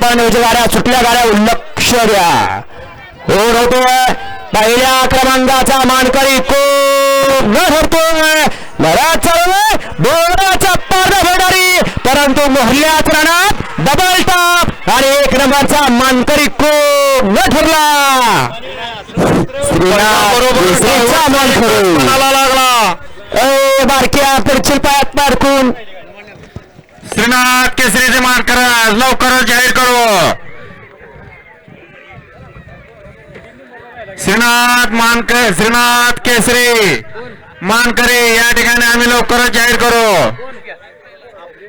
पळण्याच्या गाड्या सुटल्या गाड्या लक्ष द्या कोण होतोय पहिल्या क्रमांकाचा मानकरी कोण ठरतोय लढत चालू बोराचा पारदा भेटारी परंतु मोहल्ल्याच रणात डबल टॉप आणि 1 नंबरचा मानकरी कोण ठरला श्रीनाथ मानकरी लागला बारक्या पुढच्या पायात पारखून श्रीनाथ केसरीचे मानकर लवकरच जाहीर करू श्रीनाथ केसरी मानकरी या ठिकाणी आम्ही लवकरच जाहीर करू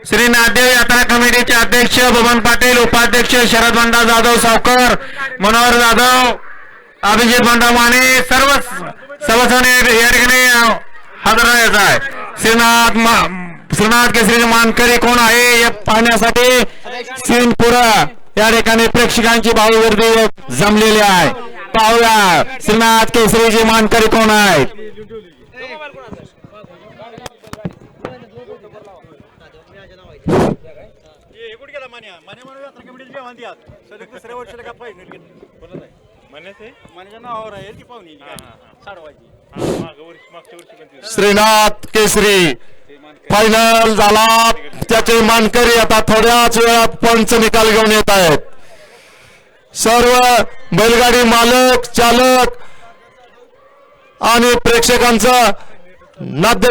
श्री नाथदेव यात्रा कमिटीचे अध्यक्ष बबन पाटील उपाध्यक्ष शरद बंडा जाधव सावकर मनोहर जाधव अभिजित बंडा माने सर्व सभासदांनी या ठिकाणी हजर राहायचं आहे श्रीनाथ केसरी मानकरी कोण आहे हे पाहण्यासाठी सीनपुरा या ठिकाणी प्रेक्षकांची भाऊगर्दी जमलेली आहे पाहूया श्रीनाथ केसरीचे मानकरी कोण आहेत श्रीनाथ केसरी फायनल झाला त्याचे मानकरी आता थोड्याच वेळात पंच निकाल घेऊन येत आहेत सर्व बैलगाडी मालक चालक आणि प्रेक्षकांचा नाद्य